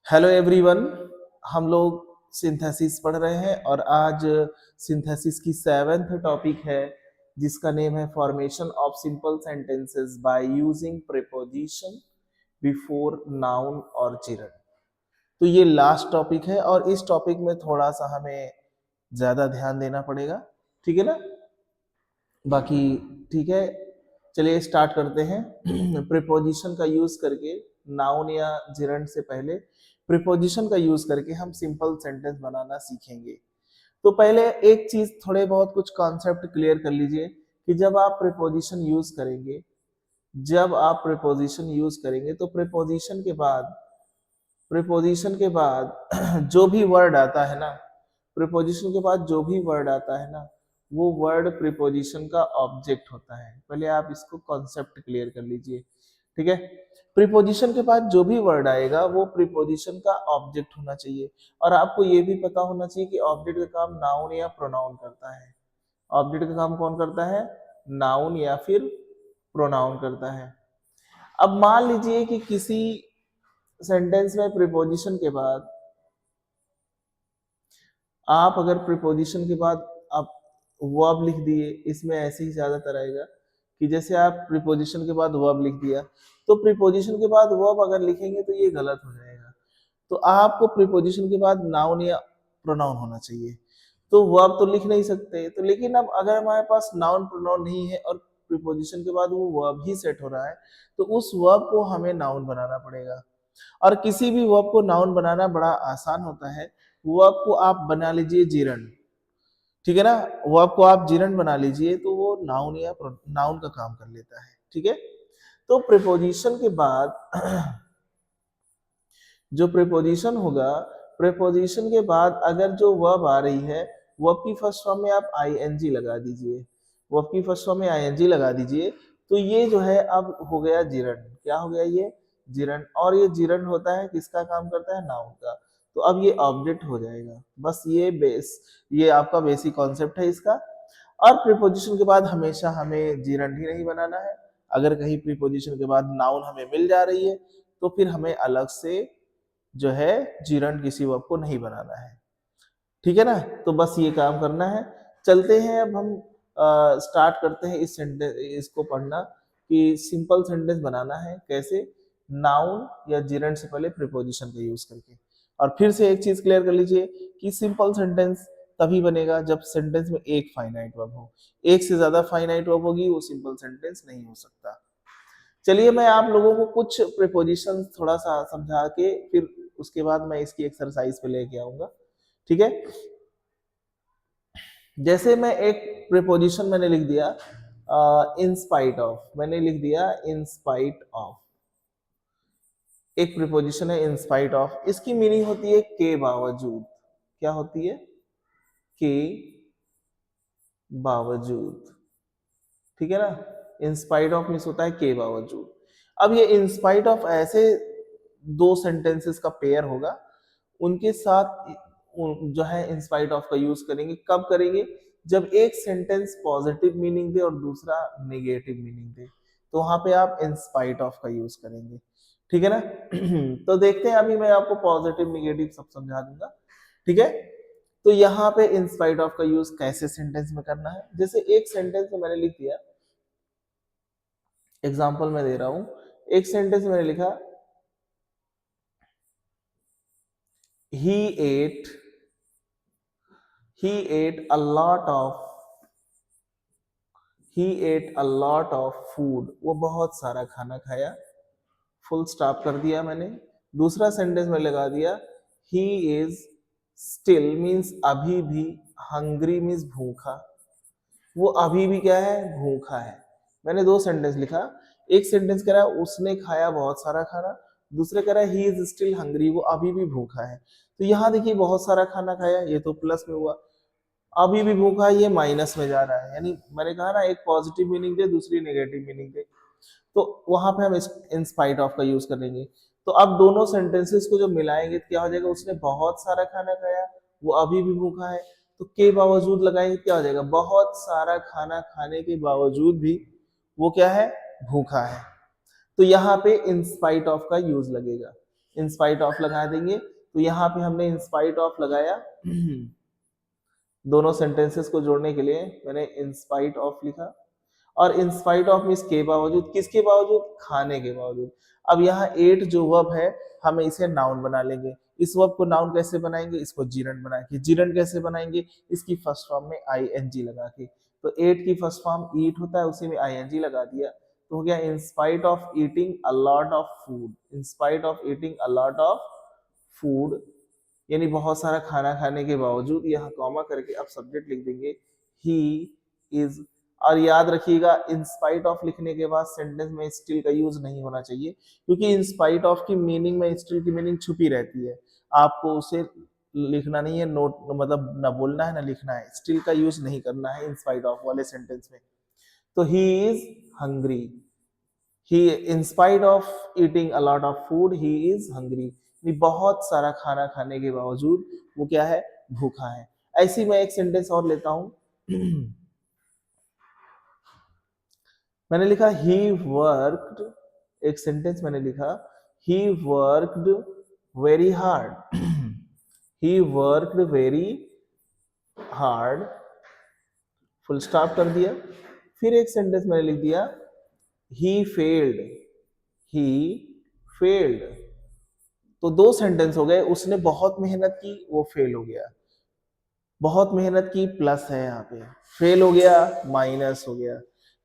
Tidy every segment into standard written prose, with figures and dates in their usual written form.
Hello everyone. हम लोग synthesis पढ़ रहे हैं और आज सिंथेसिस की सेवेंथ टॉपिक है जिसका नेम है formation of simple sentences by using preposition before noun और जिरन। तो ये लास्ट टॉपिक है और इस टॉपिक में थोड़ा सा हमें ज्यादा ध्यान देना पड़ेगा। ठीक है ना? बाकी ठीक है, चलिए स्टार्ट करते हैं। प्रीपोजिशन का यूज करके नाउन या जिरंड से पहले प्रीपोजिशन का यूज करके हम सिंपल सेंटेंस बनाना सीखेंगे। तो पहले एक चीज थोड़े बहुत कुछ कॉन्सेप्ट क्लियर कर लीजिए कि जब आप प्रीपोजिशन यूज करेंगे तो प्रीपोजिशन के बाद जो भी वर्ड आता है ना, प्रीपोजिशन के बाद जो भी वर्ड आता है ना, वो वर्ड प्रीपोजिशन का ऑब्जेक्ट होता है। पहले आप इसको कॉन्सेप्ट क्लियर कर लीजिए। ठीक है? प्रीपोजिशन के बाद जो भी वर्ड आएगा वो प्रीपोजिशन का ऑब्जेक्ट होना चाहिए। और आपको ये भी पता होना चाहिए कि ऑब्जेक्ट का काम नाउन या प्रोनाउन करता है। ऑब्जेक्ट का काम कौन करता है? नाउन या फिर प्रोनाउन करता है। अब मान लीजिए कि किसी सेंटेंस में प्रीपोजिशन के बाद आप अगर प्रीपोजिशन के बाद आप वर्ब लिख दिए, इसमें ऐसे ही ज्यादातर आएगा कि जैसे आप प्रीपोजिशन के बाद वर्ब लिख दिया, तो प्रीपोजिशन के बाद वर्ब अगर लिखेंगे तो ये गलत हो जाएगा। तो आपको प्रीपोजिशन के बाद नाउन या प्रोनाउन होना चाहिए। तो वर्ब तो लिख नहीं सकते, तो लेकिन अब अगर हमारे पास नाउन प्रोनाउन नहीं है और प्रीपोजिशन के बाद वो वर्ब ही सेट हो रहा है, तो उस वर्ब को हमें नाउन बनाना पड़ेगा। और किसी भी वर्ब को नाउन बनाना बड़ा आसान होता है। वर्ब को आप बना लीजिए जिरंड। ठीक है ना? वर्ब को आप जिरंड बना लीजिए तो वो नाउन या नाउन का काम कर लेता है। ठीक है? तो प्रीपोजिशन के बाद जो प्रीपोजिशन होगा, प्रीपोजिशन के बाद अगर जो वर्ब आ रही है, वर्ब की फर्स्ट फॉर्म में आप आईएनजी लगा दीजिए। वर्ब की फर्स्ट फॉर्म में आईएनजी लगा दीजिए तो ये जो है अब हो गया जिरंड। क्या हो गया ये? जिरंड। और ये जिरंड होता है किसका काम करता है? नाउन का। तो अब ये ऑब्जेक्ट हो जाएगा। बस ये आपका बेसिक कॉन्सेप्ट है इसका। और प्रीपोजिशन के बाद हमेशा हमें जिरंड ही नहीं बनाना है। अगर कहीं प्रीपोजिशन के बाद नाउन हमें मिल जा रही है तो फिर हमें अलग से जो है जिरंड किसी वर्ब को नहीं बनाना है। ठीक है ना? तो बस ये काम करना है। चलते हैं अब हम स्टार्ट करते हैं इस सेंटेंस इसको पढ़ना कि सिंपल सेंटेंस बनाना है कैसे, नाउन या जिरंड से पहले प्रीपोजिशन का यूज करके। और फिर से एक चीज क्लियर कर लीजिए कि सिंपल सेंटेंस तभी बनेगा जब सेंटेंस में एक फाइनाइट वर्ब हो। एक से ज्यादा फाइनाइट वर्ब होगी वो सिंपल सेंटेंस नहीं हो सकता। चलिए मैं आप लोगों को कुछ प्रीपोजिशन थोड़ा सा समझा के फिर उसके बाद मैं इसकी एक्सरसाइज पे लेके आऊंगा। ठीक है? जैसे मैं एक प्रीपोजिशन मैंने लिख दिया इन स्पाइट ऑफ, मैंने लिख दिया इन स्पाइट ऑफ। एक प्रीपोजिशन है इन स्पाइट ऑफ, इसकी मीनिंग होती है के बावजूद। क्या होती है? के बावजूद। ठीक है ना? इन स्पाइट ऑफ मीन्स होता है के बावजूद। अब ये इन स्पाइट ऑफ ऐसे दो सेंटेंसेस का पेयर होगा, उनके साथ जो है इन स्पाइट ऑफ का यूज करेंगे। कब करेंगे? जब एक सेंटेंस पॉजिटिव मीनिंग दे और दूसरा नेगेटिव मीनिंग दे, तो वहां पे आप इन स्पाइट ऑफ का यूज करेंगे। ठीक है ना? तो देखते हैं, अभी मैं आपको पॉजिटिव नेगेटिव सब समझा दूंगा। ठीक है? तो यहाँ पे इन स्पाइट ऑफ का यूज कैसे सेंटेंस में करना है, जैसे एक सेंटेंस में मैंने लिख दिया, एग्जाम्पल मैं दे रहा हूं। एक सेंटेंस में मैंने लिखा he ate he ate a lot of he ate a lot of food। वो बहुत सारा खाना खाया। फुल स्टॉप कर दिया मैंने। दूसरा सेंटेंस में लगा दिया he is still मीन्स अभी भी, hungry मीन्स भूखा। वो अभी भी क्या है? भूखा है। मैंने दो सेंटेंस लिखा। एक सेंटेंस कह रहा है उसने खाया बहुत सारा खाना, दूसरे कह रहा है ही इज स्टिल हंग्री, वो अभी भी भूखा है। तो यहाँ देखिए बहुत सारा खाना खाया, ये तो प्लस में हुआ। अभी भी भूखा है, ये माइनस में जा रहा है। यानी मैंने कहा ना, एक पॉजिटिव मीनिंग दे दूसरी नेगेटिव मीनिंग दे, तो वहां पे हम इन स्पाइट ऑफ का यूज करेंगे। तो अब दोनों सेंटेंसेस को जब मिलाएंगे तो क्या हो जाएगा? उसने बहुत सारा खाना खाया, वो अभी भी भूखा है। तो के बावजूद लगाएंगे क्या हो जाएगा? बहुत सारा खाना खाने के बावजूद भी वो क्या है? भूखा है। तो यहाँ पे इन स्पाइट ऑफ का यूज लगेगा। इन स्पाइट ऑफ लगा देंगे। तो यहाँ पे हमने इन स्पाइट ऑफ लगाया दोनों सेंटेंसेस को जोड़ने के लिए मैंने इन स्पाइट ऑफ लिखा, और इन स्पाइट ऑफ मीन्स के बावजूद, किसके बावजूद, खाने के बावजूद। अब यहाँ एट जो वर्ब है हमें इसे नाउन बना लेंगे। इस वर्ब को नाउन कैसे बनाएंगे, इसको जीरंड बना के। जीरंड कैसे बनाएंगे, इसकी फर्स्ट फॉर्म में आईएनजी लगा के। तो एट की फर्स्ट फॉर्म ईट होता है, उसी में आईएनजी लगा दिया तो हो गया in spite of eating a lot of food. In spite of eating a lot of food यानी बहुत सारा खाना खाने के बावजूद, यहाँ कॉमा करके अब सब्जेक्ट लिख देंगे ही इज। और याद रखिएगा इन स्पाइट ऑफ लिखने के बाद सेंटेंस में स्टिल का यूज नहीं होना चाहिए, क्योंकि इन स्पाइट ऑफ की मीनिंग में स्टिल की मीनिंग छुपी रहती है। आपको उसे लिखना नहीं है, नोट मतलब ना बोलना है ना लिखना है, स्टिल का यूज नहीं करना है इन स्पाइट ऑफ वाले सेंटेंस में। तो he is hungry, he in spite of eating a lot of food he is hungry, बहुत सारा खाना खाने के बावजूद वो क्या है, भूखा है। ऐसी मैं एक सेंटेंस और लेता हूं मैंने लिखा he worked, एक सेंटेंस मैंने लिखा he worked very hard he worked very hard, full stop कर दिया। फिर एक सेंटेंस मैंने लिख दिया he failed, he failed। तो दो सेंटेंस हो गए, उसने बहुत मेहनत की वो फेल हो गया, बहुत मेहनत की प्लस है यहाँ पे, फेल हो गया माइनस हो गया।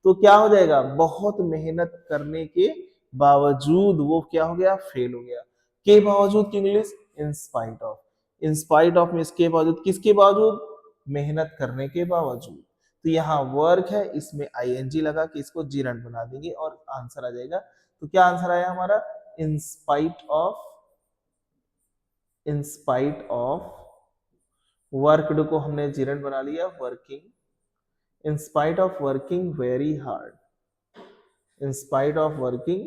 तो क्या हो जाएगा, बहुत मेहनत करने के बावजूद वो क्या हो गया, फेल हो गया। के बावजूद की English in spite of. In spite of means के बावजूद, किसके बावजूद, मेहनत करने के बावजूद। तो यहाँ वर्क है, इसमें आईएनजी लगा के इसको जीरंड बना देंगे और आंसर आ जाएगा। तो क्या आंसर आया हमारा, in spite of, in spite of worked को हमने जीरंड बना लिया working, in spite of working very hard, in spite of working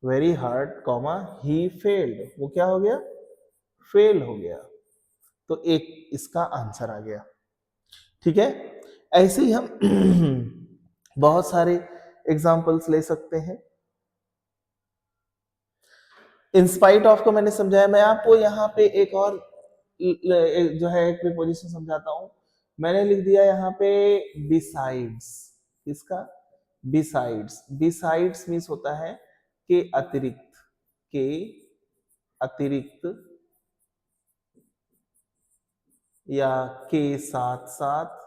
very hard comma he failed, वो क्या हो गया, फेल हो गया। तो एक इसका आंसर आ गया। ठीक है, ऐसे ही हम बहुत सारे एग्जाम्पल्स ले सकते हैं। इंस्पाइट ऑफ को मैंने समझाया, मैं आपको यहाँ पे एक और जो है एक प्रीपोजिशन समझाता हूं। मैंने लिख दिया यहाँ पे बिसाइड्स, किसका, बिसाइड्स। बिसाइड्स मीन्स होता है के अतिरिक्त, के अतिरिक्त या के साथ साथ,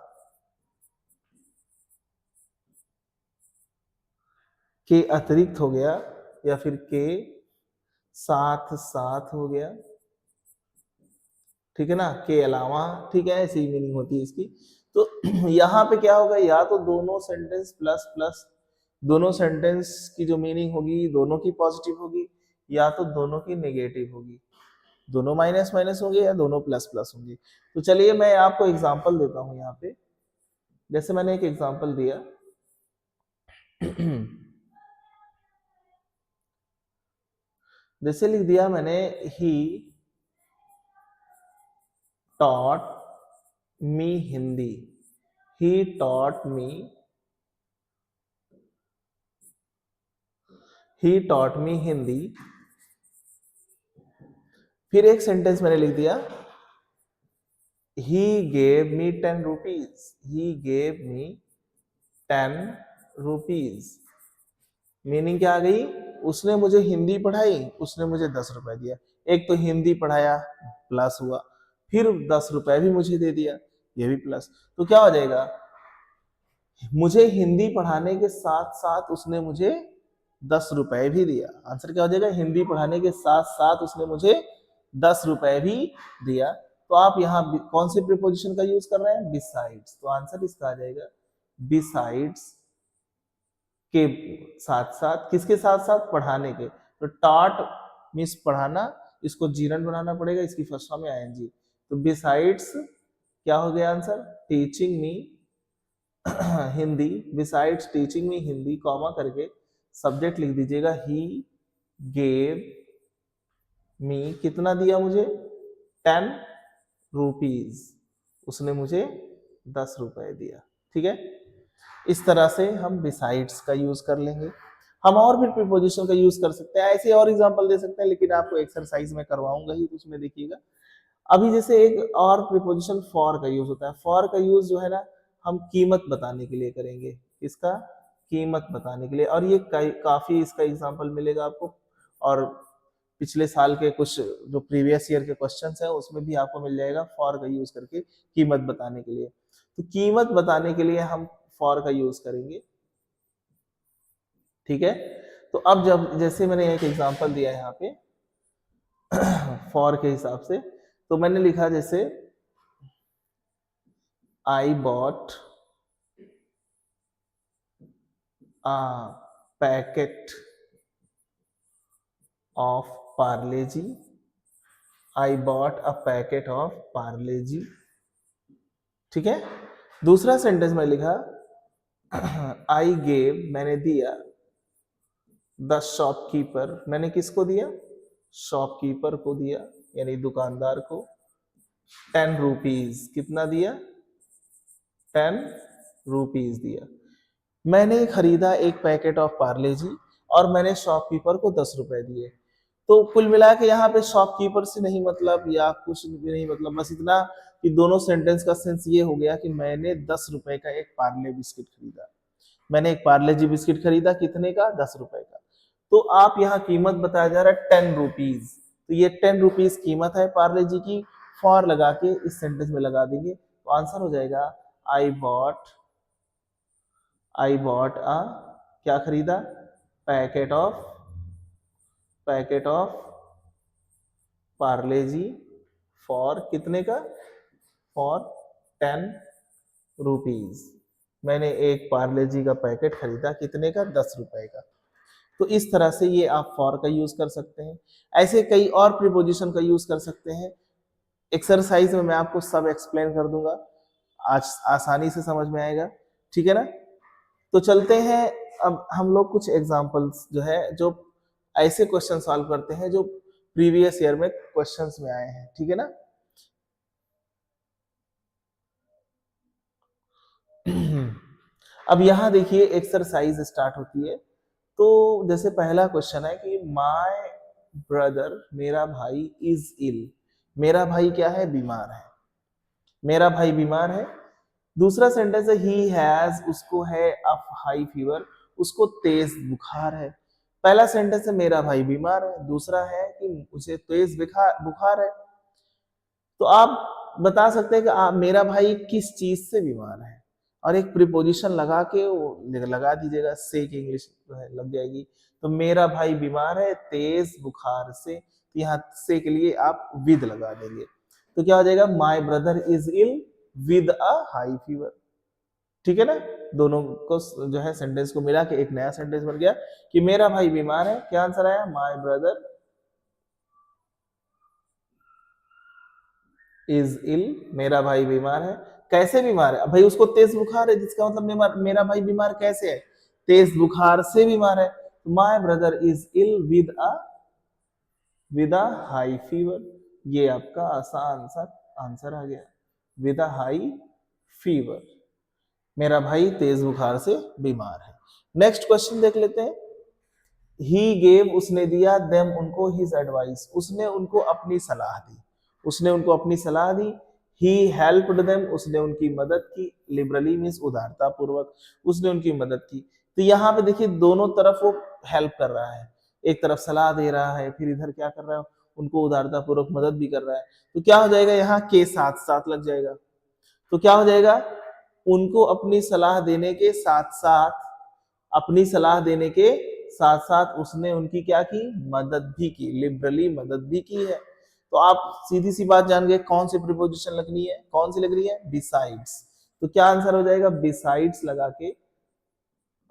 के अतिरिक्त हो गया या फिर के साथ साथ हो गया, ठीक है ना, के अलावा, ठीक है, ऐसी मीनिंग होती है इसकी। तो यहाँ पे क्या होगा, या तो दोनों सेंटेंस प्लस प्लस, दोनों सेंटेंस की जो मीनिंग होगी दोनों की पॉजिटिव होगी, या तो दोनों की नेगेटिव होगी, दोनों माइनस माइनस होंगे या दोनों प्लस प्लस होंगे। तो चलिए मैं आपको एग्जांपल देता हूं यहाँ पे। जैसे मैंने एक एग्जांपल दिया जैसे लिख दिया मैंने ही taught me Hindi, he taught me, he taught me Hindi. फिर एक सेंटेंस मैंने लिख दिया he gave me 10 rupees, he gave me 10 rupees। Meaning क्या आ गई, उसने मुझे हिंदी पढ़ाई, उसने मुझे 10 रुपए दिया। एक तो हिंदी पढ़ाया प्लस हुआ, फिर 10 रुपए भी मुझे दे दिया, ये भी प्लस। तो क्या हो जाएगा, मुझे हिंदी पढ़ाने के साथ साथ उसने मुझे 10 रुपए भी दिया। आंसर क्या हो जाएगा, हिंदी पढ़ाने के साथ साथ उसने मुझे 10 रुपए भी दिया। तो आप यहाँ कौन से प्रीपोजिशन का यूज कर रहे हैं, बिसाइड्स। तो आंसर इसका आ जाएगा बिसाइड्स के साथ साथ, किसके साथ साथ, पढ़ाने के। तो टॉट मीन्स पढ़ाना, इसको जीरन बनाना पड़ेगा, इसकी फर्स्ट फॉर्म में आईएनजी। तो बिसाइड्स क्या हो गया answer, teaching me Hindi, besides teaching me Hindi comma करके सब्जेक्ट लिख दीजिएगा ही गेव मी, कितना दिया मुझे, 10 रुपीज, उसने मुझे 10 रुपए दिया। ठीक है, इस तरह से हम बिसाइड्स का यूज कर लेंगे। हम और भी प्रीपोजिशन का यूज कर सकते हैं, ऐसे और एग्जांपल दे सकते हैं, लेकिन आपको एक्सरसाइज में करवाऊंगा ही, तो उसमें देखिएगा। अभी जैसे एक और प्रीपोजिशन फॉर का यूज होता है। फॉर का यूज जो है ना, हम कीमत बताने के लिए करेंगे। इसका कीमत बताने के लिए, और ये काफी इसका एग्जांपल मिलेगा आपको, और पिछले साल के कुछ जो प्रीवियस ईयर के क्वेश्चंस है उसमें भी आपको मिल जाएगा फॉर का यूज करके कीमत बताने के लिए। तो कीमत बताने के लिए हम फॉर का यूज करेंगे, ठीक है। तो अब जब जैसे मैंने एक एग्जांपल दिया है यहाँ पे फॉर के हिसाब से, तो मैंने लिखा जैसे I bought a packet of Parle G, I bought a packet of Parle G, ठीक है। दूसरा सेंटेंस में लिखा आई गेव, मैंने दिया, द शॉपकीपर, मैंने किसको दिया, शॉपकीपर को दिया, यानी दुकानदार को, 10 रुपीज, कितना दिया, 10 रुपीज दिया। मैंने खरीदा एक पैकेट ऑफ पार्ले जी और मैंने शॉपकीपर को 10 रुपए दिए। तो कुल मिला के यहाँ पे शॉपकीपर से नहीं मतलब या कुछ भी नहीं मतलब, बस इतना कि दोनों सेंटेंस का सेंस ये हो गया कि मैंने 10 रुपए का एक पार्ले बिस्किट खरीदा। मैंने एक पार्ले जी बिस्किट खरीदा, कितने का, 10 रुपए का। तो आप यहाँ कीमत बताया जा रहा है 10 रुपीज, तो ये 10 रुपीज कीमत है पार्ले जी की। फॉर लगा के इस सेंटेंस में लगा देंगे, तो आंसर हो जाएगा I bought, I bought a, क्या खरीदा, packet of, packet of Parle G for कितने का, फॉर 10 रुपीज। मैंने एक पार्ले जी का पैकेट खरीदा, कितने का, 10 रुपए का। तो इस तरह से ये आप फॉर का यूज कर सकते हैं। ऐसे कई और प्रीपोजिशन का यूज कर सकते हैं। एक्सरसाइज में मैं आपको सब एक्सप्लेन कर दूंगा, आज आसानी से समझ में आएगा, ठीक है ना। तो चलते हैं, अब हम लोग कुछ एग्जांपल्स जो है, जो ऐसे क्वेश्चन सॉल्व करते हैं जो प्रीवियस ईयर में क्वेश्चंस में आए हैं, ठीक है ना। अब यहां देखिए एक्सरसाइज स्टार्ट होती है। तो जैसे पहला क्वेश्चन है कि माय ब्रदर, मेरा भाई, इज इल, मेरा भाई क्या है, बीमार है, मेरा भाई बीमार है। दूसरा सेंटेंस है ही हैज, उसको है अ हाई फीवर, उसको तेज बुखार है। पहला सेंटेंस है मेरा भाई बीमार है, दूसरा है कि उसे तेज बुखार है। तो आप बता सकते हैं कि मेरा भाई किस चीज से बीमार है, और एक प्रीपोजिशन लगा के वो लगा दीजिएगा, से की इंग्लिश जो है लग जाएगी। तो मेरा भाई बीमार है तेज बुखार से, तो यहाँ से के लिए आप विद लगा देंगे। तो क्या हो जाएगा, my brother is ill with a high fever, ठीक है ना। दोनों को जो है सेंटेंस को मिला के एक नया सेंटेंस बन गया कि मेरा भाई बीमार है, क्या आंसर आया, माई ब्रदर इज इल, मेरा भाई बीमार है। कैसे बीमार है, भाई उसको तेज बुखार है, जिसका मतलब मेरा भाई बीमार कैसे है, तेज बुखार से बीमार है। My brother is ill with a high fever, ये आपका आसान सा आंसर आ गया, विद अ हाई फीवर, मेरा भाई तेज बुखार से बीमार है। नेक्स्ट क्वेश्चन देख लेते हैं। ही गेव, उसने दिया, देम उनको, हिज एडवाइस, उसने उनको अपनी सलाह दी, उसने उनको अपनी सलाह दी। ही हेल्प्ड देम, उसने उनकी मदद की, लिबरली मीन्स उदारता पूर्वक, उसने उनकी मदद की। तो यहाँ पे देखिए दोनों तरफ वो हेल्प कर रहा है, एक तरफ सलाह दे रहा है, फिर इधर क्या कर रहा है, उनको उदारता पूर्वक मदद भी कर रहा है। तो क्या हो जाएगा, यहाँ के साथ साथ लग जाएगा। तो क्या हो जाएगा, उनको अपनी सलाह देने के साथ साथ, अपनी सलाह देने के साथ साथ उसने उनकी क्या की, मदद भी की, लिबरली मदद भी की है। तो आप सीधी सी बात जान गए कौन सी प्रीपोजिशन लगनी है, कौन सी लग रही है, बिसाइड्स। तो क्या आंसर हो जाएगा, बिसाइड्स लगा के।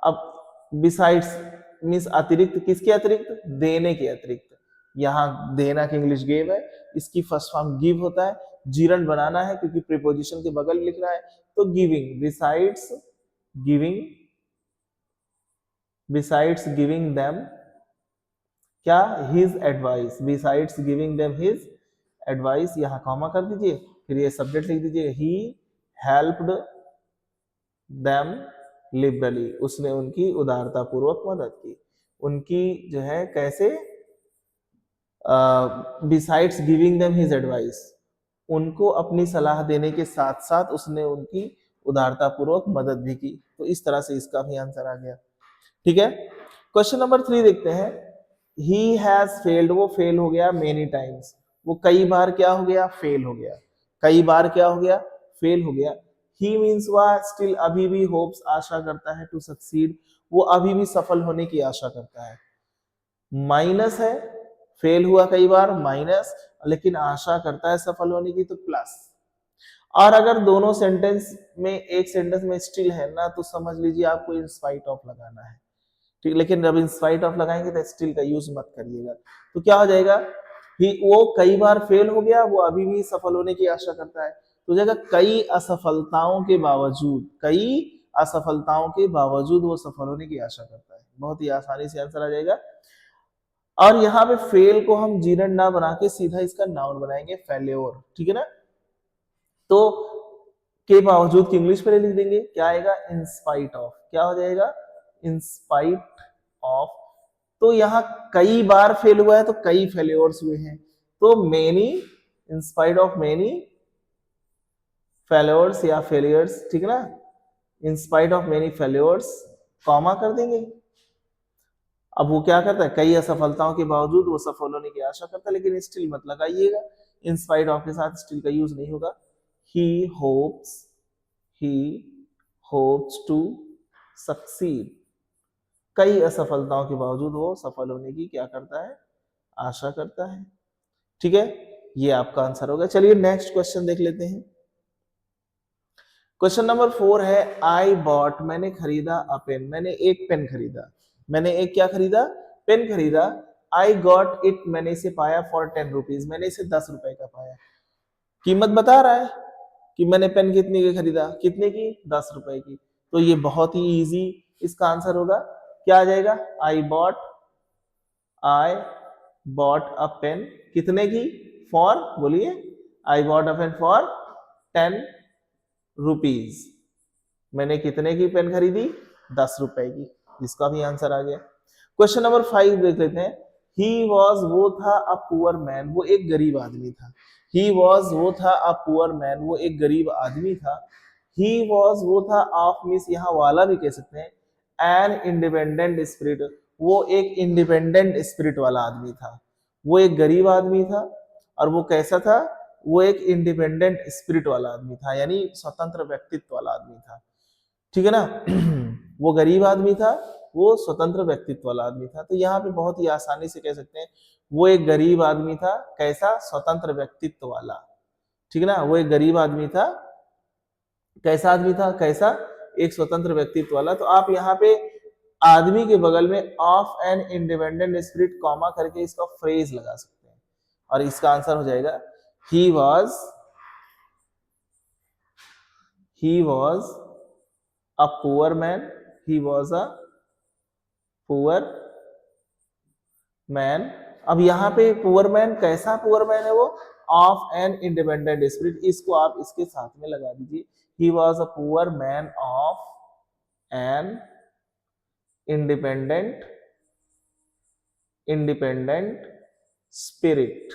अब बिसाइड्स मीन्स अतिरिक्त, किसके अतिरिक्त, देने के अतिरिक्त। यहाँ देना की इंग्लिश गेव है, इसकी फर्स्ट फॉर्म गिव होता है, जीरन बनाना है क्योंकि प्रीपोजिशन के बगल लिख रहा है। तो giving, besides giving, besides giving them, क्या, his advice, besides giving them his advice, यहाँ कॉमा कर दीजिए, फिर ये सब्जेक्ट लिख दीजिए, ही हेल्प्ड देम लिबरली, उसने उनकी उदारता पूर्वक मदद की। उनकी जो है कैसे, besides giving them his advice, उनको अपनी सलाह देने के साथ साथ उसने उनकी उदारता पूर्वक मदद भी की। तो इस तरह से इसका भी आंसर आ गया। ठीक है, क्वेश्चन नंबर 3 देखते हैं। ही हैज फेल्ड, वो फेल हो गया मेनी टाइम्स, वो कई बार क्या हो गया, फेल हो गया। कई बार क्या हो गया, फेल हो गया। ही मीन्स वह स्टिल अभी भी होप्स, आशा करता है, टू सक्सीड, वो अभी भी सफल होने की आशा करता है। माइनस है, फेल हुआ कई बार, माइनस, लेकिन आशा करता है सफल होने की, तो प्लस। और अगर दोनों सेंटेंस में, एक सेंटेंस में स्टिल है ना, तो समझ लीजिए आपको इन स्पाइट ऑफ लगाना है। ठीक, लेकिन जब इन स्पाइट ऑफ लगाएंगे तो स्टिल का यूज मत करिएगा। तो क्या हो जाएगा, वो कई बार फेल हो गया, वो अभी भी सफल होने की आशा करता है। तो जगह कई असफलताओं के बावजूद, कई असफलताओं के बावजूद वो सफल होने की आशा करता है। बहुत ही आसानी से आंसर आ जाएगा। और यहाँ पे फेल को हम जीरन ना बना के सीधा इसका नाउन बनाएंगे, फेल्योर। ठीक है ना, तो के बावजूद की इंग्लिश में लिख देंगे, क्या आएगा, इन स्पाइट ऑफ। क्या हो जाएगा, इन स्पाइट ऑफ। तो यहाँ कई बार फेल हुआ है, तो कई फेल्योर्स हुए हैं, तो many, in spite of many failures या फेलियर्स, ठीक है ना, in spite of many failures, comma कर देंगे। अब वो क्या करता है, कई असफलताओं के बावजूद वो सफल होने की आशा करता है, लेकिन स्टिल मत लगाइएगा, इन स्पाइट ऑफ के साथ स्टिल का यूज नहीं होगा। he hopes he hopes to succeed, कई असफलताओं के बावजूद वो सफल होने की क्या करता है, आशा करता है। ठीक है, ये आपका आंसर होगा। चलिए नेक्स्ट क्वेश्चन देख लेते हैं। क्वेश्चन नंबर 4 है, आई बॉट, मैंने खरीदा अ पेन, मैंने एक पेन खरीदा, मैंने एक क्या खरीदा, पेन खरीदा। आई गॉट इट, मैंने इसे पाया, फॉर 10 रुपीज, मैंने इसे 10 रुपए का पाया। कीमत बता रहा है कि मैंने पेन कितने की खरीदा, कितने की, 10 रुपए की। तो ये बहुत ही इजी इसका आंसर होगा। क्या आ जाएगा, आई बॉट अ पेन, कितने की, फॉर, बोलिए, I bought a pen for 10 rupees, मैंने कितने की पेन खरीदी, 10 रुपए की। इसका भी आंसर आ गया। क्वेश्चन नंबर 5 देख लेते हैं। ही वॉज, वो था, अ पुअर मैन, वो एक गरीब आदमी था। ही वॉज, वो था, अ पुअर मैन, वो एक गरीब आदमी था। ही वॉज, वो था, ऑफ मिस, यहाँ वाला भी कह सकते हैं, एन इंडिपेंडेंट स्पिरिट, वो एक इंडिपेंडेंट स्पिरिट वाला आदमी था। वो एक गरीब आदमी था, और वो कैसा था, वो एक इंडिपेंडेंट स्पिरिट वाला आदमी था, यानी स्वतंत्र व्यक्तित्व वाला आदमी था। ठीक है ना, वो गरीब आदमी था, वो स्वतंत्र व्यक्तित्व वाला आदमी था। तो यहाँ पे बहुत ही आसानी से कह सकते हैं, वो एक गरीब आदमी था, कैसा, स्वतंत्र व्यक्तित्व वाला। ठीक है ना, वो एक गरीब आदमी था, कैसा आदमी था, कैसा, एक स्वतंत्र व्यक्तित्व वाला। तो आप यहाँ पे आदमी के बगल में of an independent spirit comma करके इसका फ्रेज लगा सकते हैं, और इसका आंसर हो जाएगा, he was a poor man, he was a poor man. अब यहाँ पे पुअर मैन, कैसा पुअर मैन है वो, ऑफ एन इंडिपेंडेंट स्पिरिट, इसको आप इसके साथ में लगा दीजिए। He was a poor man of an independent spirit,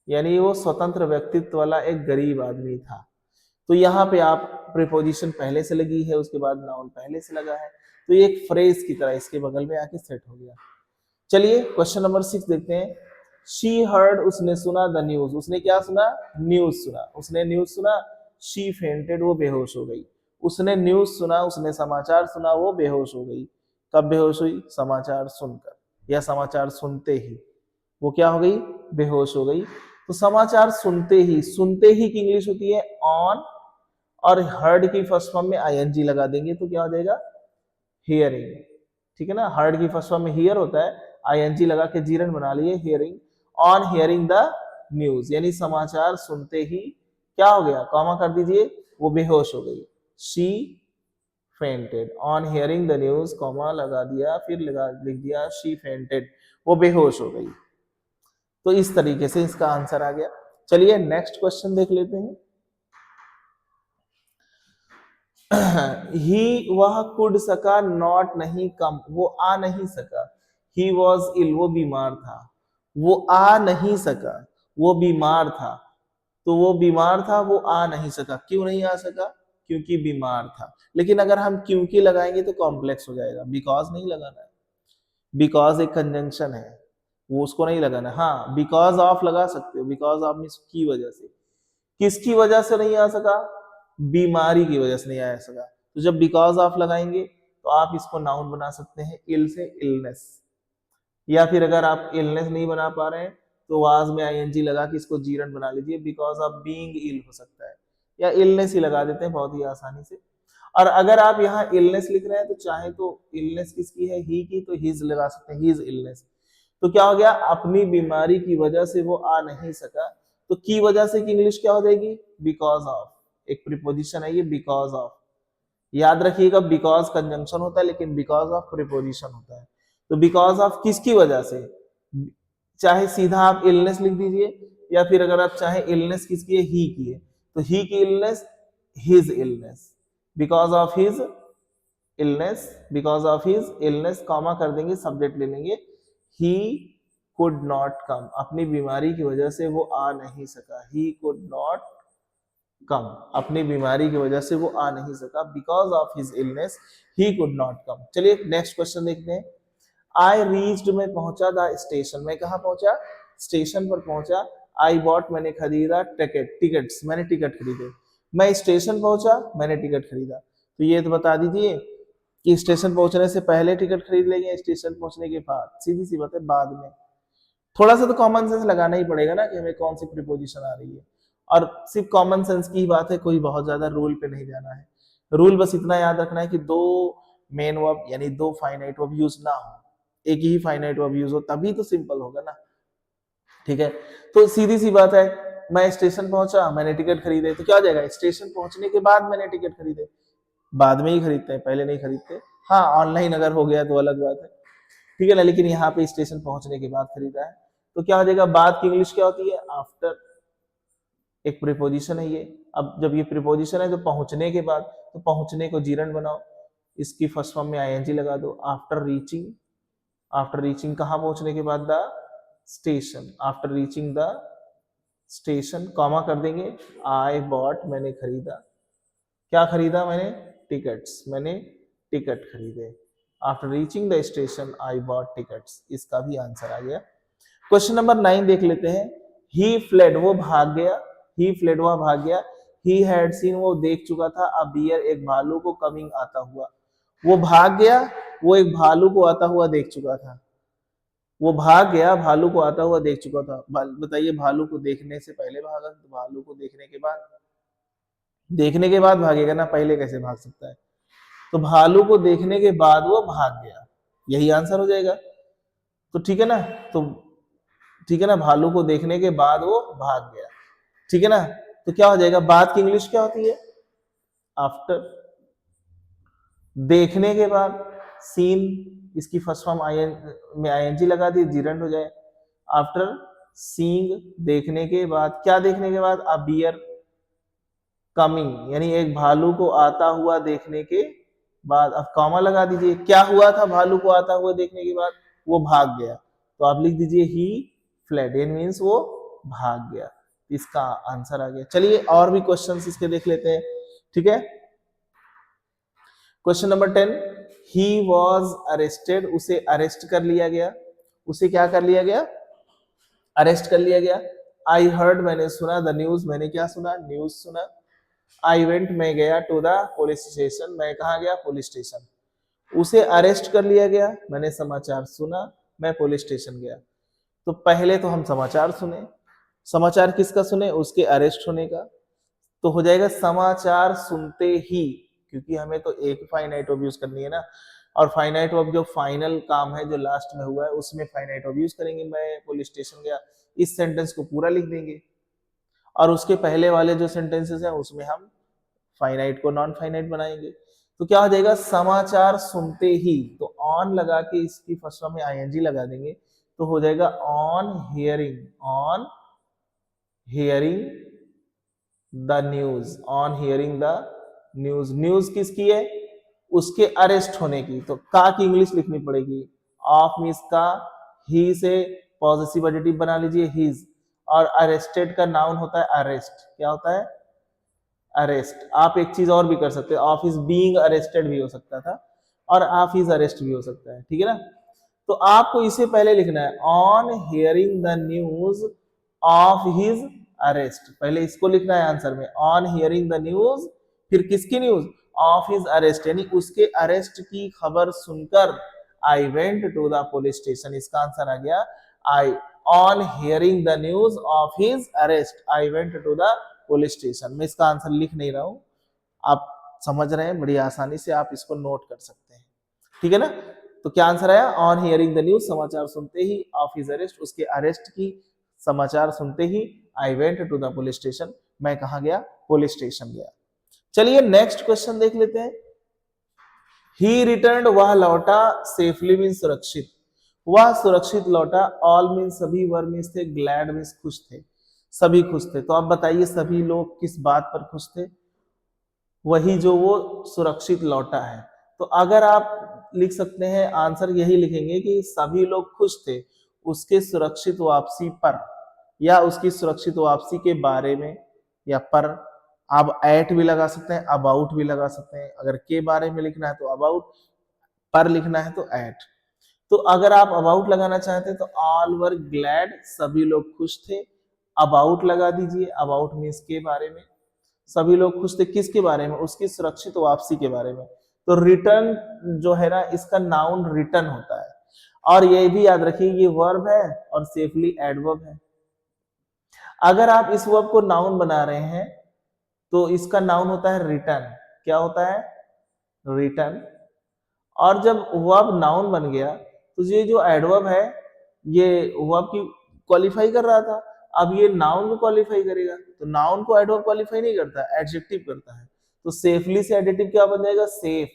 यानी वो स्वतंत्र व्यक्तित्व वाला एक गरीब आदमी था। तो यहाँ पे आप प्रीपोजिशन पहले से लगी है, उसके बाद नाउन पहले से लगा है, तो ये एक फ्रेज की तरह इसके बगल में आके सेट हो गया। चलिए क्वेश्चन नंबर 6 देखते हैं। शी हर्ड, उसने सुना, द न्यूज, उसने क्या सुना, न्यूज सुना, उसने न्यूज सुना। शी फेंटेड, वो बेहोश हो गई। उसने न्यूज सुना, उसने समाचार सुना, वो बेहोश हो गई। कब बेहोश हुई, समाचार सुनकर, या समाचार सुनते ही वो क्या हो गई, बेहोश हो गई। तो समाचार सुनते ही की इंग्लिश होती है ऑन, और हर्ड की फर्स्ट फॉर्म में आईएनजी लगा देंगे तो क्या हो जाएगा, हियरिंग। ठीक है ना, हर्ड की फर्स्ट फॉर्म में हियर होता है, आईएनजी लगा के जीरन बना लिए, hearing, on hearing the news, यानी समाचार सुनते ही क्या हो गया, कॉमा कर दीजिए, वो बेहोश हो गई। She fainted, on hearing the news, comma लगा दिया, फिर लिख दिया शी फेंटेड, वो बेहोश हो गई। तो इस तरीके से इसका आंसर आ गया। चलिए नेक्स्ट क्वेश्चन देख लेते हैं। ही वह कुड सका, नॉट नहीं कम, वो आ नहीं सका। ही वॉज इल, वो बीमार था। वो आ नहीं सका, वो बीमार था। तो वो बीमार था, वो आ नहीं सका। क्यों नहीं आ सका? क्योंकि बीमार था। लेकिन अगर हम क्योंकि लगाएंगे तो कॉम्प्लेक्स हो जाएगा, बिकॉज नहीं लगाना है। बिकॉज एक कंजंक्शन है, वो उसको नहीं लगाना। हाँ, बिकॉज ऑफ लगा सकते हो, बिकॉज ऑफ मीन्स की वजह से। किसकी वजह से नहीं आ सका? बीमारी की वजह से नहीं आ सका। तो जब बिकॉज ऑफ लगाएंगे तो आप इसको नाउन बना सकते हैं, इल से इलनेस। या फिर अगर आप इलनेस नहीं बना पा रहे हैं तो वाज में आईएनजी लगा के इसको जीरन बना लीजिए, बिकॉज ऑफ बीइंग इल हो सकता है, या इलनेस ही लगा देते हैं बहुत ही आसानी से। और अगर आप यहाँ इलनेस लिख रहे हैं तो चाहे तो इलनेस किसकी है? ही की, तो हिज लगा सकते हैं, हिज इलनेस। तो क्या हो गया? अपनी बीमारी की वजह से वो आ नहीं सका। तो की वजह से की इंग्लिश क्या हो जाएगी? Because of. एक प्रीपोजिशन है ये, बिकॉज ऑफ। याद रखिएगा, बिकॉज कंजंक्शन होता है लेकिन बिकॉज ऑफ प्रीपोजिशन होता है। तो बिकॉज ऑफ किसकी वजह से? चाहे सीधा आप इलनेस लिख दीजिए, या फिर अगर आप चाहे इलनेस किसकी है? ही की है, तो ही की illness, his illness. Because of his illness, because of his illness, comma कर देंगे, सब्जेक्ट ले लेंगे, ही कुड नॉट कम, अपनी बीमारी की वजह से वो आ नहीं सका। ही कुड नॉट कम, अपनी बीमारी की वजह से वो आ नहीं सका। Because of his illness he could not come. चलिए नेक्स्ट क्वेश्चन देखते हैं। आई रीच्ड, मैं पहुंचा, द स्टेशन, मैं कहा पहुंचा? स्टेशन पर पहुंचा। आई बॉट, मैंने खरीदा, टिकट, टिकट्स, मैंने टिकट खरीदे। मैं स्टेशन पहुंचा, मैंने टिकट खरीदा। तो ये तो बता दीजिए कि स्टेशन पहुंचने से पहले टिकट खरीद लेंगे, स्टेशन पहुंचने के बाद? सीधी सी बात है, बाद में। थोड़ा सा तो कॉमन सेंस लगाना ही पड़ेगा ना कि हमें कौन सी प्रीपोजिशन आ रही है। और सिर्फ कॉमन सेंस की ही बात है, कोई बहुत ज्यादा रूल पे नहीं जाना है। रूल बस इतना याद रखना है कि दो मेन वर्ब यानी दो फाइनाइट वर्ब यूज ना हो, एक ही फाइनाइट वर्ब यूज हो, तभी तो सिंपल होगा ना। ठीक है, तो सीधी सी बात है, मैं स्टेशन पहुंचा, मैंने टिकट खरीदे। तो क्या हो जाएगा? स्टेशन पहुंचने के बाद मैंने टिकट खरीदे। बाद में ही खरीदते हैं, पहले नहीं खरीदते। हाँ, ऑनलाइन अगर हो गया तो अलग बात है, ठीक है ना। लेकिन यहाँ पे स्टेशन पहुंचने के बाद खरीदा है। तो क्या हो जाएगा? बाद की इंग्लिश क्या होती है? आफ्टर। एक प्रीपोजिशन है ये। अब जब ये प्रीपोजिशन है तो पहुंचने के बाद, तो पहुंचने को जीरन बनाओ, इसकी फर्स्ट फॉर्म में आईएनजी लगा दो। आफ्टर रीचिंग, आफ्टर रीचिंग कहां पहुंचने के बाद? The station. After reaching the station, comma कर देंगे। आई बॉट, मैंने खरीदा। क्या खरीदा मैंने? टिकट्स, मैंने टिकट खरीदे। After reaching the station I bought tickets, इसका भी आंसर आ गया। क्वेश्चन नंबर 9 देख लेते हैं। ही फ्लेड, वो भाग गया। ही फ्लेड, वह भाग गया। ही हैड सीन, वो देख चुका था। अ बियर, एक भालू को, कमिंग, आता हुआ। वो भाग गया, वो एक भालू को आता हुआ देख चुका था। वो भाग गया, भालू को आता हुआ देख चुका था। बताइए, भालू को देखने से पहले भागा, तो भालू को देखने के बाद? देखने के बाद भागेगा ना, पहले कैसे भाग सकता है? तो भालू को देखने के बाद वो भाग गया, यही आंसर हो जाएगा। तो ठीक है ना, तो ठीक है ना, भालू को देखने के बाद वो भाग गया। ठीक है ना, तो क्या हो जाएगा? बाद की इंग्लिश क्या होती है? आफ्टर। देखने के बाद, सीन, इसकी फर्स्ट फॉर्म में आईएनजी लगा दी, जीरंड हो जाए। आफ्टर सीइंग, देखने के बाद। क्या देखने के बाद? अ बियर कमिंग, यानी एक भालू को आता हुआ देखने के बाद। अब कॉमा लगा दीजिए, क्या हुआ था भालू को आता हुआ देखने के बाद? वो भाग गया। तो आप लिख दीजिए ही फ्लेड, इट मींस वो भाग गया। इसका आंसर आ गया। चलिए और भी क्वेश्चंस इसके देख लेते हैं। ठीक है, question number 10। He was arrested, उसे अरेस्ट कर लिया गया। उसे क्या कर लिया गया? अरेस्ट कर लिया गया। आई हर्ड, मैंने सुना। द न्यूज, मैंने क्या सुना? न्यूज सुना। आई वेंट, मैं गया। टू द पुलिस स्टेशन, मैं कहा गया? Police station. उसे अरेस्ट कर लिया गया, मैंने समाचार सुना, मैं पुलिस स्टेशन गया। तो पहले तो हम समाचार सुने। समाचार किसका सुने? उसके अरेस्ट होने का। तो हो जाएगा समाचार सुनते ही, क्योंकि हमें तो एक फाइनाइट वर्ब यूज करनी है ना। और फाइनाइट वर्ब जो फाइनल काम है, जो लास्ट में हुआ है, उसमें फाइनाइट वर्ब यूज करेंगे। मैं पुलिस स्टेशन गया, इस सेंटेंस को पूरा लिख देंगे। और उसके पहले वाले जो सेंटेंसेस हैं उसमें हम फाइनाइट को नॉन फाइनाइट बनाएंगे। तो क्या हो जाएगा? समाचार सुनते ही, तो ऑन लगा के इसकी फर्स्ट फॉर्म में आईएनजी लगा देंगे, तो हो जाएगा on hearing. On hearing the news, on hearing the news, news किसकी है? उसके अरेस्ट होने की। तो का की इंग्लिश लिखनी पड़ेगी, ऑफ मीन्स का, ही से पॉजिटिव एडिटिव बना लीजिए हिज, और अरेस्टेड का नाउन होता है अरेस्ट। क्या होता है? अरेस्ट। आप एक चीज और भी कर सकते हैं, ऑफ इज बीइंग अरेस्टेड भी हो सकता था, और ऑफ इज अरेस्ट भी हो सकता है, ठीक है ना। तो आपको इसे पहले लिखना है, on hearing the news of his arrest. पहले इसको लिखना है आंसर में, ऑन हियरिंग द न्यूज, फिर किसकी न्यूज? ऑफ हिज अरेस्ट, यानी उसके अरेस्ट की खबर सुनकर I went to the police station. इसका आंसर आ गया I, on hearing the news of his arrest I went to the police station. मैं इसका आंसर लिख नहीं रहा हूं, आप समझ रहे हैं, बड़ी आसानी से आप इसको नोट कर सकते हैं, ठीक है ना। तो क्या आंसर आया? ऑन हियरिंग द न्यूज, समाचार सुनते ही, ऑफ हिज अरेस्ट, उसके अरेस्ट की समाचार सुनते ही, I went to the police station, मैं कहा गया? पुलिस स्टेशन गया। चलिए नेक्स्ट क्वेश्चन देख लेते हैं। ही रिटर्न, वह लौटा, सेफली मीन सुरक्षित, वह सुरक्षित लौटा, ऑल मीन सभी, वर मीन थे, ग्लैड मीन खुश थे, सभी खुश थे। तो आप बताइए सभी लोग किस बात पर खुश थे? वही जो वो सुरक्षित लौटा है। तो अगर आप लिख सकते हैं, आंसर यही लिखेंगे कि सभी लोग खुश थे उसके सुरक्षित वापसी पर, या उसकी सुरक्षित वापसी के बारे में, या पर। आप एट भी लगा सकते हैं, अबाउट भी लगा सकते हैं। अगर के बारे में लिखना है तो अबाउट, पर लिखना है तो एट। तो अगर आप अबाउट लगाना चाहते हैं तो ऑल वर ग्लैड, सभी लोग खुश थे। अबाउट लगा दीजिए, अबाउट मीन्स के बारे में, सभी लोग खुश थे किसके बारे में? उसकी सुरक्षित वापसी के बारे में। तो रिटर्न जो है ना, इसका नाउन रिटर्न होता है, और ये भी याद रखिए ये वर्ब है और सेफली एडवर्ब है। अगर आप इस वर्ब को नाउन बना रहे हैं तो इसका नाउन होता है रिटर्न। क्या होता है? रिटर्न। और जब वर्ब नाउन बन गया तो ये जो एडवर्ब है ये वर्ब की क्वालिफाई कर रहा था, अब ये नाउन को क्वालिफाई करेगा। तो नाउन को एडवर्ब क्वालिफाई नहीं करता, एडजेक्टिव करता है। तो सेफली से एडिटिव क्या बन जाएगा? सेफ,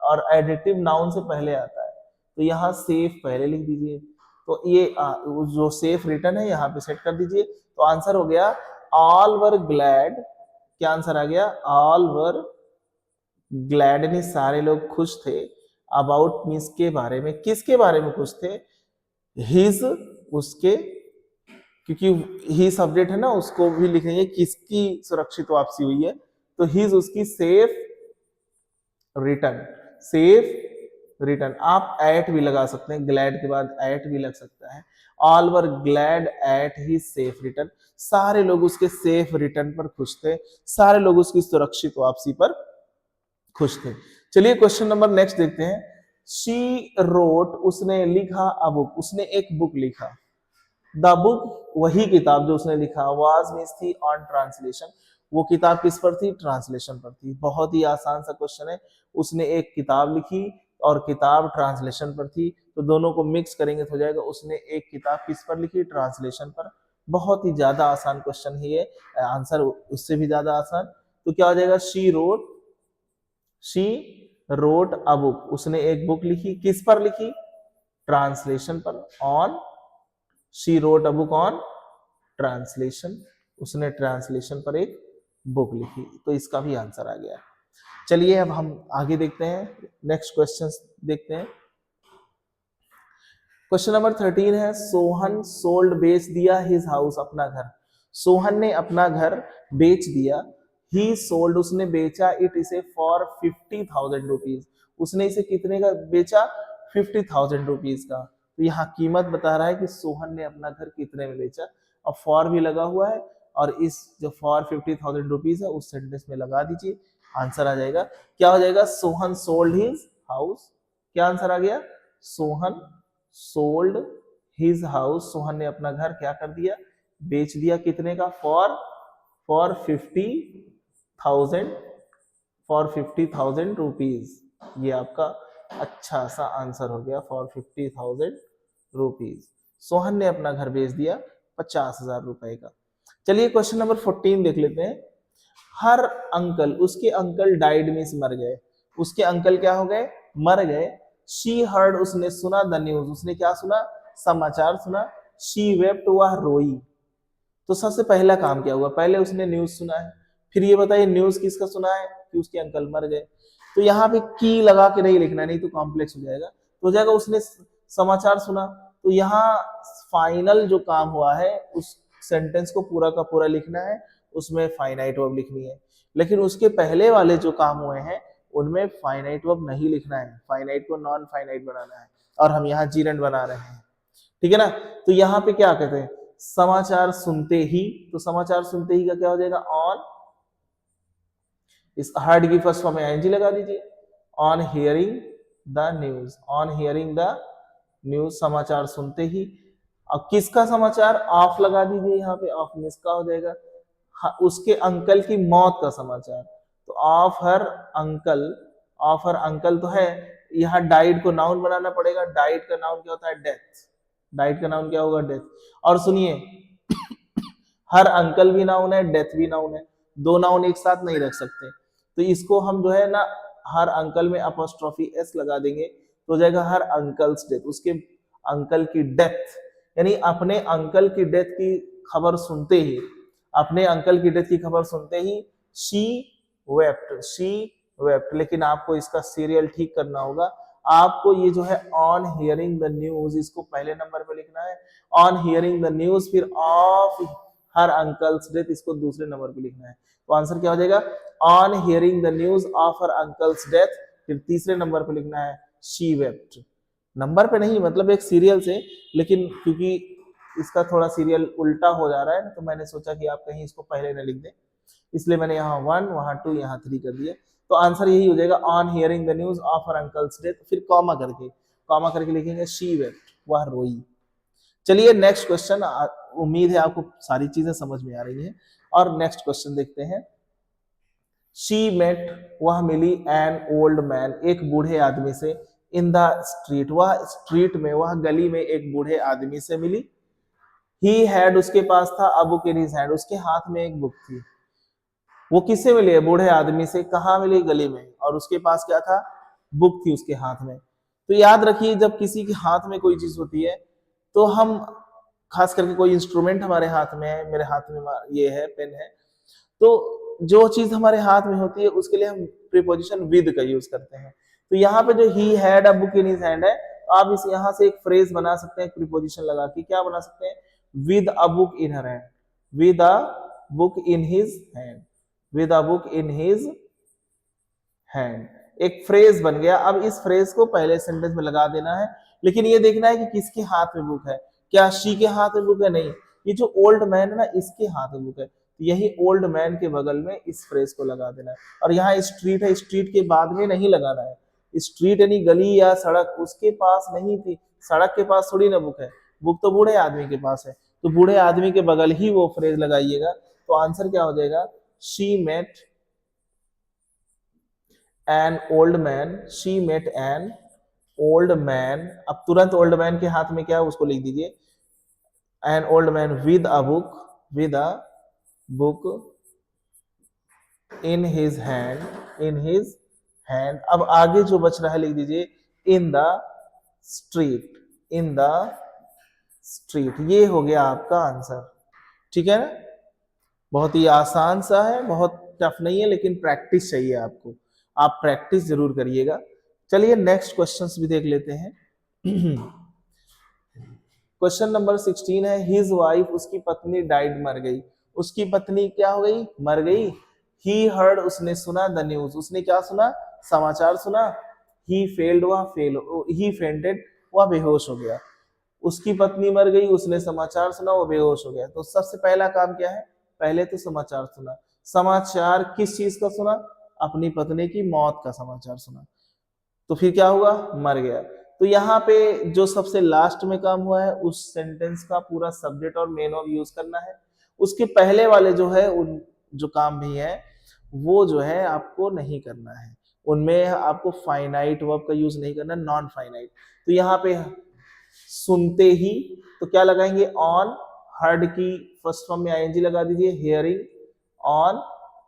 और एडिटिव नाउन से पहले आता है, तो यहाँ सेफ पहले लिख दीजिए। तो ये जो सेफ रिटर्न है यहाँ पे सेट कर दीजिए। तो आंसर हो गया ऑल वर ग्लैड। क्या आंसर आ गया? ऑल वर ग्लैड, यानी सारे लोग खुश थे। अबाउट मीन्स के बारे में, किसके बारे में खुश थे? हिज, उसके, क्योंकि ही सब्जेक्ट है ना, उसको भी लिखेंगे किसकी सुरक्षित वापसी हुई है, तो हिज उसकी सेफ रिटर्न, सेफ रिटर्न। आप एट भी लगा सकते हैं, ग्लैड के बाद एट भी लग सकता है। All were glad at he safe return, सारे लोग उसके सेफ रिटर्न पर खुश थे, सारे लोग उसकी सुरक्षित वापसी पर खुश थे। चलिए क्वेश्चन नंबर नेक्स्ट देखते हैं। शी रोट, उसने लिखा, अ बुक, उसने एक बुक लिखा। द बुक, वही किताब जो उसने लिखा, वाज मीन्स थी, ऑन ट्रांसलेशन, वो किताब किस पर थी? ट्रांसलेशन पर थी। बहुत ही आसान सा क्वेश्चन है। उसने एक किताब लिखी और किताब ट्रांसलेशन पर थी, तो दोनों को मिक्स करेंगे तो हो जाएगा उसने एक किताब किस पर लिखी? ट्रांसलेशन पर। बहुत ही ज्यादा आसान क्वेश्चन ही है, आंसर उससे भी ज्यादा आसान। तो क्या हो जाएगा? She wrote, she wrote a book, उसने एक बुक लिखी, किस पर लिखी? ट्रांसलेशन पर, on, she wrote a book on translation, उसने ट्रांसलेशन पर एक बुक लिखी। तो इसका भी आंसर आ गया। चलिए अब हम आगे देखते हैं, नेक्स्ट क्वेश्चन देखते हैं। क्वेश्चन नंबर 13 है, सोहन सोल्ड, बेच दिया, हिज हाउस, अपना घर। सोहन ने अपना घर बेच दिया। ही सोल्ड, उसने बेचा, इट इसे फॉर 50,000 रुपीज, उसने इसे कितने का बेचा? 50,000 रुपीज का। तो यहाँ कीमत बता रहा है कि सोहन ने अपना घर कितने में बेचा, और फॉर भी लगा हुआ है, और इस जो फॉर 50,000 रुपीज है उस सेंटेंस में लगा दीजिए, आंसर आ जाएगा। क्या हो जाएगा? Sohan sold his house. क्या आंसर आ गया? Sohan sold his house, Sohan ने अपना घर क्या कर दिया? बेच दिया। कितने का? For 50,000, for 50,000 rupees. ये आपका अच्छा सा आंसर हो गया, फॉर 50,000 रुपीज। सोहन ने अपना घर बेच दिया 50,000 रुपए का। चलिए क्वेश्चन नंबर 14 देख लेते हैं। हर अंकल, उसके अंकल डाइड मीन्स मर गए, उसके अंकल क्या हो गए? मर गए। शी हर्ड, उसने सुना, द न्यूज, उसने क्या सुना? समाचार सुना। शी वेप्ट, वह रोई। तो सबसे पहला काम क्या हुआ? पहले उसने न्यूज सुना है, फिर ये बताइए न्यूज किसका सुना है? कि उसके अंकल मर गए। तो यहाँ पे की लगा के नहीं लिखना, नहीं तो कॉम्प्लेक्स हो जाएगा। तो हो जाएगा उसने समाचार सुना। तो यहाँ फाइनल जो काम हुआ है उस सेंटेंस को पूरा का पूरा लिखना है, उसमें फाइनाइट वर्ब लिखनी है। लेकिन उसके पहले वाले जो काम हुए हैं उनमें फाइनाइट वर्ब नहीं लिखना है, फाइनाइट को नॉन फाइनाइट बनाना है, और हम यहाँ जीरेंड बना रहे हैं, ठीक है ना। तो यहाँ पे क्या कहते हैं, समाचार सुनते ही, तो समाचार सुनते ही का क्या हो जाएगा, ऑन, इस हर्ड की फर्स्ट फॉर्म में आईएनजी लगा दीजिए, on hearing the news, on hearing the news, समाचार सुनते ही। अब किसका समाचार, ऑफ लगा दीजिए यहाँ पे, ऑफ मींस का हो जाएगा उसके अंकल की मौत का समाचार। तो of her uncle, of her uncle तो है, यहाँ डाइड को नाउन बनाना पड़ेगा। डाइड का नाउन क्या होता है, डेथ। डाइड का नाउन क्या होगा, डेथ। और सुनिए हर अंकल भी नाउन है, डेथ भी नाउन है, दो नाउन एक साथ नहीं रख सकते। तो इसको हम जो है ना हर अंकल में अपोस्ट्रोफी एस लगा देंगे, तो हो जाएगा हर अंकल्स डेथ, उसके अंकल की डेथ, यानी अपने अंकल की डेथ की खबर सुनते ही, अपने अंकल की डेथ की खबर सुनते ही शी वेप्ट, शी वेप्ट। लेकिन आपको इसका सीरियल ठीक करना होगा, आपको ये जो है ऑन हियरिंग द न्यूज, इसको पहले नंबर पे लिखना है, ऑन हियरिंग द न्यूज, फिर ऑफ हर अंकल्स डेथ, इसको दूसरे नंबर पे लिखना है। तो आंसर क्या हो जाएगा, on hearing the news of her uncle's death, फिर तीसरे नंबर पे लिखना है शी वेप्ट। नंबर पे नहीं, मतलब एक सीरियल से, लेकिन क्योंकि इसका थोड़ा सीरियल उल्टा हो जा रहा है, तो मैंने सोचा कि आप कहीं इसको पहले न लिख दें, इसलिए मैंने यहाँ 1, वहां 2, यहाँ 3 कर दिया। तो आंसर यही हो जाएगा, on hearing the news of her uncle's death, फिर कॉमा करके लिखेंगे शी वेप्ट, वह रोई। चलिए नेक्स्ट क्वेश्चन, उम्मीद है आपको सारी चीजें समझ में आ रही हैं। और नेक्स्ट क्वेश्चन देखते हैं। शी मेट, वह मिली, एन ओल्ड मैन, एक बूढ़े आदमी से, इन द स्ट्रीट, वह स्ट्रीट में, वह गली में एक बूढ़े आदमी से मिली। ही हैड, उसके पास था, a book in his hand, उसके हाथ में एक बुक थी। वो किससे मिली है, बूढ़े आदमी से, कहाँ मिली, गली में, और उसके पास क्या था, बुक थी उसके हाथ में। तो याद रखिए जब किसी के हाथ में कोई चीज होती है तो हम, खास करके कोई इंस्ट्रूमेंट हमारे हाथ में है, मेरे हाथ में ये है, पेन है, तो जो चीज हमारे हाथ में होती है उसके लिए हम प्रीपोजिशन विद का यूज करते हैं। तो यहाँ पे जो he had a book in his hand है, तो आप इस यहाँ से एक फ्रेज बना सकते हैं प्रीपोजिशन लगा के, क्या बना सकते हैं, with a book in her hand, with a book in his hand, with a book in his hand, एक फ्रेज बन गया। अब इस फ्रेज को पहले सेंटेंस में लगा देना है, लेकिन ये देखना है कि किसके हाथ में बुक है, क्या शी के हाथ में बुक है, नहीं, ये जो ओल्ड मैन है ना इसके हाथ में बुक है, तो यही ओल्ड मैन के बगल में इस फ्रेज को लगा देना है। और यहाँ स्ट्रीट है, स्ट्रीट के बाद में नहीं लगाना है, स्ट्रीट यानी गली या सड़क, उसके पास नहीं थी, सड़क के पास थोड़ी ना बुक है, बुक तो बूढ़े आदमी के पास है, तो बूढ़े आदमी के बगल ही वो फ्रेज लगाइएगा। तो आंसर क्या हो जाएगा, she met an old man, she met an old man. अब तुरंत ओल्ड मैन के हाथ में क्या है उसको लिख दीजिए, N old man with a book, with a book in his hand, in his hand. अब आगे जो बच रहा है लिख दीजिए, in the street, in the street. ये हो गया आपका आंसर, ठीक है ना। बहुत ही आसान सा है, बहुत टफ नहीं है, लेकिन प्रैक्टिस चाहिए आपको, आप प्रैक्टिस जरूर करिएगा। चलिए नेक्स्ट क्वेश्चंस भी देख लेते हैं। क्वेश्चन नंबर 16 है, हिज वाइफ, उसकी पत्नी डाइड, मर गई, उसकी पत्नी क्या हो गई, मर गई। ही हर्ड, उसने सुना, द न्यूज, उसने क्या सुना, समाचार सुना। ही फेल्ड, वह फेल, ही फेंटेड, वह बेहोश हो गया। उसकी पत्नी मर गई, उसने समाचार सुना, वो बेहोश हो गया। तो सबसे पहला काम क्या है, पहले तो समाचार सुना। समाचार किस चीज का सुना, अपनी पत्नी की मौत का समाचार सुना। तो फिर क्या हुआ, मर गया। तो यहाँ पे जो सबसे लास्ट में काम हुआ है उस सेंटेंस का पूरा सब्जेक्ट और मेन ऑफ यूज करना है। उसके पहले वाले जो है उन जो काम भी है वो जो है आपको नहीं करना है, उनमें आपको फाइनाइट वर्ब का यूज नहीं करना, नॉन फाइनाइट। तो यहाँ पे सुनते ही, तो क्या लगाएंगे, ऑन, हर्ड की फर्स्ट फॉर्म में आईएनजी लगा दीजिए, hearing, on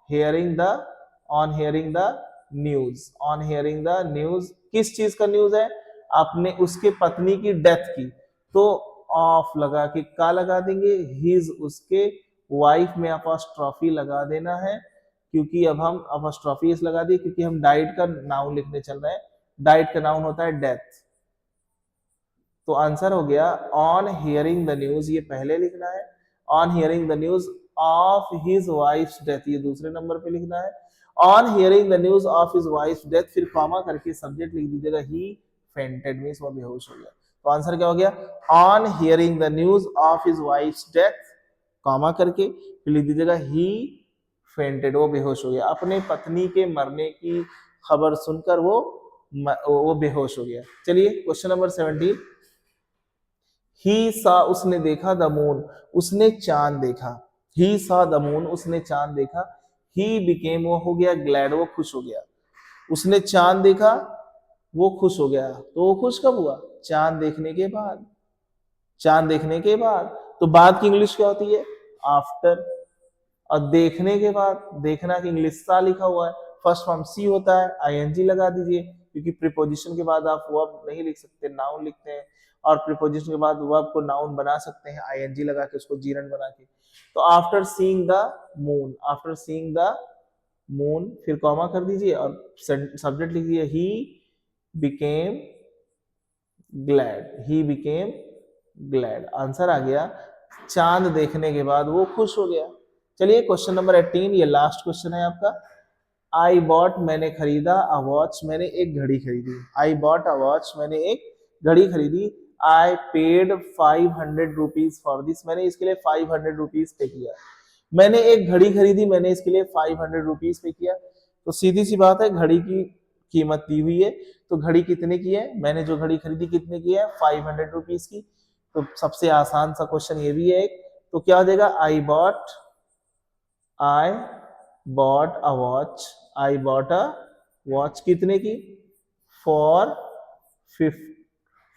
hearing the, on hearing the news, on hearing the news. किस चीज का न्यूज है, आपने उसके पत्नी की डेथ की, तो ऑफ लगा के का लगा देंगे, हिज, उसके, वाइफ में अपॉस्ट्रोफी लगा देना है, क्योंकि अब हम अपॉस्ट्रोफी एस लगा दिए, क्योंकि हम डाइट का नाउन लिखने चल रहे हैं। डाइट का नाउन होता है डेथ। तो आंसर हो गया ऑन हियरिंग द न्यूज, ये पहले लिखना है। On hearing the news of his wives death, ये दूसरे नंबर पे लिखना है। On hearing the news of his wives death, फिर कॉमा करके सब्जेक्ट लिख दीजिएगा ही फेंटेड, मींस वो बेहोश हो गया। तो आंसर क्या हो गया, on hearing the news of his wives death, comma करके फिर लिख दीजिएगा ही फेंटेड, वो बेहोश हो गया। अपने पत्नी के मरने की खबर सुनकर वो बेहोश हो गया। चलिए क्वेश्चन नंबर 17। ही सा, उसने देखा, द मून, उसने चांद देखा। ही सा द मून, उसने चांद देखा। ही बिकेम, वो हो गया ग्लैड, वो खुश हो गया। उसने चांद देखा, वो खुश हो गया। तो वो खुश कब हुआ, चांद देखने के बाद। चांद देखने के बाद, तो बाद की इंग्लिश क्या होती है, आफ्टर। और देखने के बाद, देखना की इंग्लिश सा लिखा हुआ है, फर्स्ट फॉर्म सी होता है, आईएनजी लगा दीजिए, क्योंकि प्रीपोजिशन के बाद आप वर्ब नहीं लिख सकते, नाउन लिखते हैं। और प्रीपोजिशन के बाद वर्ब को नाउन बना सकते हैं आईएनजी लगा के, उसको जीरन बना के। तो after seeing the moon, after seeing the moon, फिर कॉमा कर दीजिए और सब्जेक्ट लिख दीजिए he became glad, he became glad. Answer आ गया चांद देखने के बाद वो खुश हो गया। चलिए क्वेश्चन नंबर 18, ये लास्ट क्वेश्चन है आपका। आई बॉट, मैंने खरीदा, अ वॉच, मैंने एक घड़ी खरीदी। आई बॉट अ वॉच, मैंने एक घड़ी खरीदी। I paid 500 rupees for this, मैंने इसके लिए 500 रुपीज पे किया। मैंने एक घड़ी खरीदी, मैंने इसके लिए 500 रुपीज पे किया। तो सीधी सी बात है, घड़ी की कीमत दी हुई है, तो घड़ी कितने की है, मैंने जो घड़ी खरीदी कितने की है, 500 रुपीज की। तो सबसे आसान सा क्वेश्चन ये भी है एक, तो क्या हो जाएगा, आई bought a watch, I bought a watch कितने की, for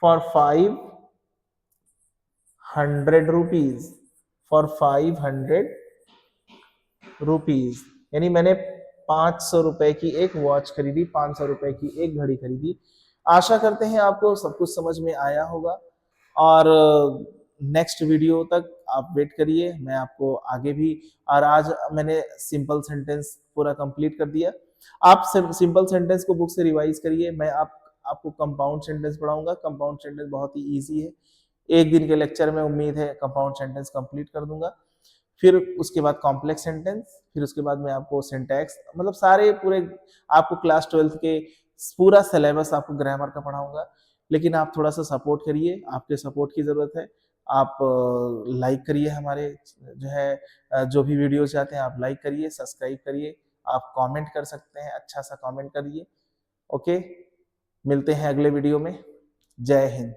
for 500 rupees, for 500 rupees, यानी मैंने 500 रुपए की एक वॉच खरीदी, 500 रुपए की एक घड़ी खरीदी। आशा करते हैं आपको सब कुछ समझ में आया होगा, और नेक्स्ट वीडियो तक आप वेट करिए, मैं आपको आगे भी। और आज मैंने सिंपल सेंटेंस पूरा कंप्लीट कर दिया। आप सिंपल सेंटेंस को बुक से रिवाइज करिए, मैं आपको कंपाउंड सेंटेंस पढ़ाऊंगा। कंपाउंड सेंटेंस बहुत ही इजी है, एक दिन के लेक्चर में उम्मीद है कंपाउंड सेंटेंस कंप्लीट कर दूंगा। फिर उसके बाद कॉम्प्लेक्स सेंटेंस, फिर उसके बाद मैं आपको सिंटैक्स, मतलब सारे पूरे आपको क्लास 12 के पूरा सिलेबस आपको ग्रामर का पढ़ाऊंगा। लेकिन आप थोड़ा सा सपोर्ट करिए, आपके सपोर्ट की जरूरत है। आप लाइक करिए, हमारे जो है जो भी वीडियोस आते हैं आप लाइक करिए, सब्सक्राइब करिए, आप कमेंट कर सकते हैं, अच्छा सा कमेंट करिए। ओके, मिलते हैं अगले वीडियो में। जय हिंद।